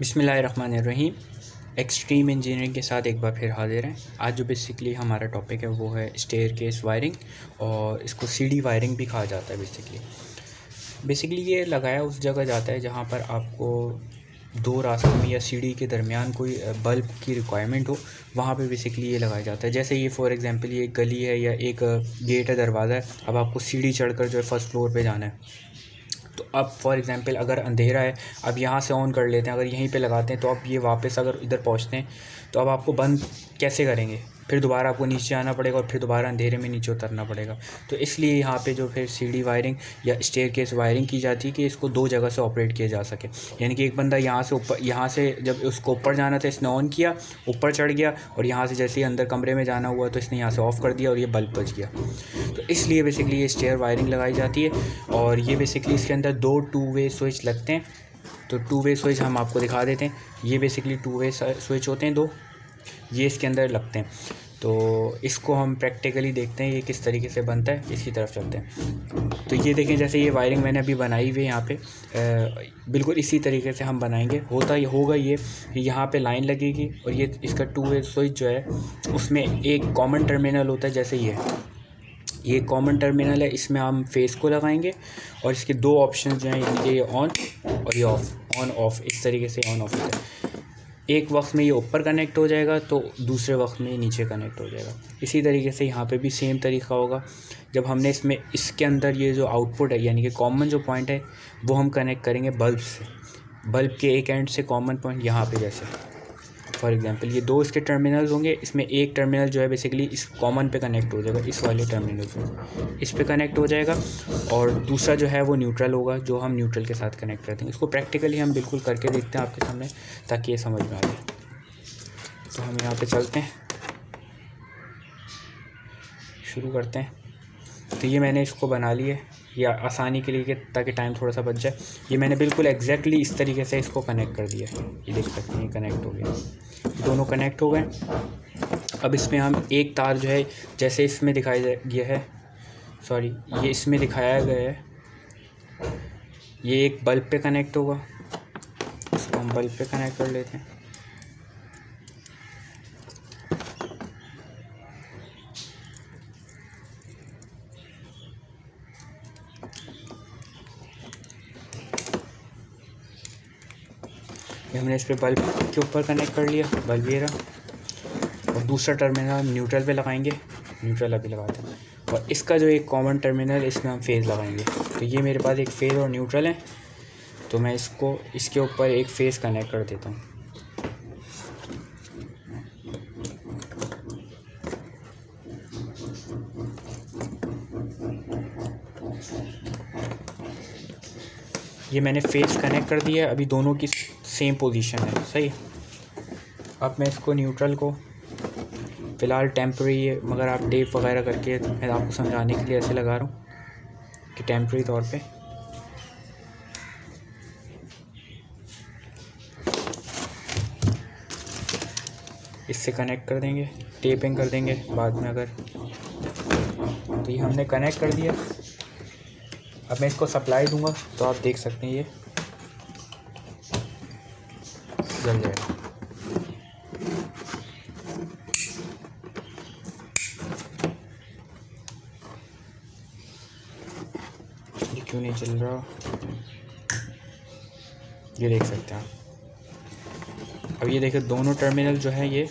बिस्मिल्लाहिर्रहमानिर्रहीम। Extreme engineering के साथ एक बार फिर हाजिर हैं। आज जो बेसिकली हमारा टॉपिक है वो है स्टेयरकेस वायरिंग, और इसको सीढ़ी वायरिंग भी कहा जाता है। बेसिकली ये लगाया उस जगह जाता है जहाँ पर आपको दो रास्तों में या सीढ़ी के दरमियान कोई बल्ब की रिक्वायरमेंट हो, वहाँ पे बेसिकली ये लगाया जाता है। जैसे ये फॉर एग्जांपल ये एक गली है या एक गेट है, दरवाज़ा है। अब आपको सीढ़ी चढ़कर जो है फर्स्ट फ्लोर पे जाना है, तो अब फॉर एग्ज़ाम्पल अगर अंधेरा है, अब यहाँ से ऑन कर लेते हैं, अगर यहीं पे लगाते हैं तो अब ये वापस अगर इधर पहुँचते हैं तो अब आपको बंद कैसे करेंगे? फिर दोबारा आपको नीचे आना पड़ेगा और फिर दोबारा अंधेरे में नीचे उतरना पड़ेगा। तो इसलिए यहाँ पे जो फिर सीढ़ी वायरिंग या स्टेयरकेस वायरिंग की जाती है कि इसको दो जगह से ऑपरेट किया जा सके। यानी कि एक बंदा यहाँ से जब उसको ऊपर जाना था इसने ऑन किया, ऊपर चढ़ गया, और यहाँ से जैसे ही अंदर कमरे में जाना हुआ तो इसने यहाँ से ऑफ़ कर दिया और ये बल्ब बच गया। तो इसलिए बेसिकली ये स्टेयर वायरिंग लगाई जाती है। और ये बेसिकली इसके अंदर दो टू वे स्विच लगते हैं। तो टू वे स्विच हम आपको दिखा देते हैं। ये बेसिकली टू वे स्विच होते हैं दो, ये इसके अंदर लगते हैं। तो इसको हम प्रैक्टिकली देखते हैं ये किस तरीके से बनता है, इसकी तरफ चलते हैं। तो ये देखें, जैसे ये वायरिंग मैंने अभी बनाई हुई है यहाँ पे, बिल्कुल इसी तरीके से हम बनाएंगे। होगा ये यहाँ पे लाइन लगेगी और ये इसका टू वे स्विच जो है उसमें एक कॉमन टर्मिनल होता है। जैसे ये कॉमन टर्मिनल है, इसमें हम फेस को लगाएंगे और इसके दो ऑप्शन जो हैं, ये ऑन और ये ऑफ़, ऑन ऑफ़, इस तरीके से ऑन ऑफ होता है। एक वक्त में ये ऊपर कनेक्ट हो जाएगा तो दूसरे वक्त में ये नीचे कनेक्ट हो जाएगा। इसी तरीके से यहाँ पे भी सेम तरीका होगा। जब हमने इसके अंदर ये जो आउटपुट है, यानी कि कॉमन जो पॉइंट है, वो हम कनेक्ट करेंगे बल्ब से। बल्ब के एक एंड से कॉमन पॉइंट यहाँ पे, जैसे फॉर एग्जांपल ये दो इसके टर्मिनल्स होंगे, इसमें एक टर्मिनल जो है बेसिकली इस कॉमन पे कनेक्ट हो जाएगा, इस वाले टर्मिनल पे इस पे कनेक्ट हो जाएगा, और दूसरा जो है वो न्यूट्रल होगा, जो हम न्यूट्रल के साथ कनेक्ट करते हैं। इसको प्रैक्टिकली हम बिल्कुल करके देखते हैं आपके सामने, ताकि ये समझ में आ जाए। तो हम यहाँ पे चलते हैं, शुरू करते हैं। तो ये मैंने इसको बना लिया या आसानी के लिए, ताकि टाइम थोड़ा सा बच जाए। ये मैंने बिल्कुल एग्जैक्टली इस तरीके से इसको कनेक्ट कर दिया है। ये देख सकते हैं, कनेक्ट हो गया, दोनों कनेक्ट हो गए। अब इसमें हम एक तार जो है, जैसे इसमें दिखाया गया है, सॉरी ये इसमें दिखाया गया है, ये एक बल्ब पे कनेक्ट होगा। इसको हम बल्ब पे कनेक्ट कर लेते हैं। ये हमने इस पर बल्ब के ऊपर कनेक्ट कर लिया, बल्ब ये रहा। और दूसरा टर्मिनल न्यूट्रल पे लगाएंगे, न्यूट्रल अभी लगाते हैं। और इसका जो एक कॉमन टर्मिनल, इसमें हम फेज़ लगाएंगे। तो ये मेरे पास एक फेज़ और न्यूट्रल है, तो मैं इसको इसके ऊपर एक फेज़ कनेक्ट कर देता हूँ। ये मैंने फेस कनेक्ट कर दिया है। अभी दोनों की सेम पोजीशन है, सही। अब मैं इसको न्यूट्रल को फ़िलहाल टेम्प्रेरी, मगर आप टेप वगैरह करके, मैं आपको समझाने के लिए ऐसे लगा रहा हूँ कि टेम्प्रेरी तौर पे। इससे कनेक्ट कर देंगे, टेपिंग कर देंगे बाद में अगर। तो ये हमने कनेक्ट कर दिया। अब मैं इसको सप्लाई दूंगा तो आप देख सकते हैं ये जल जाएगा। ये क्यों नहीं चल रहा, ये देख सकते हैं आप। अब ये देखिए, दोनों टर्मिनल जो है, ये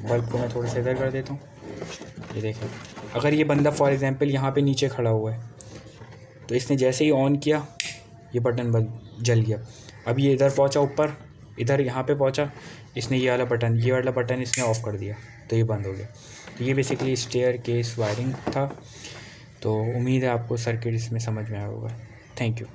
बल्ब को मैं थोड़ा सा इधर कर देता हूँ। ये देखें, अगर ये बंदा फॉर एग्जांपल यहाँ पे नीचे खड़ा हुआ है, तो इसने जैसे ही ऑन किया, ये बटन बंद जल गया। अब ये इधर पहुँचा, ऊपर इधर यहाँ पे पहुँचा, इसने ये वाला बटन इसने ऑफ़ कर दिया, तो ये बंद हो गया। तो ये बेसिकली स्टेयरकेस वायरिंग था। तो उम्मीद है आपको सर्किट इसमें समझ में आया होगा। Thank you.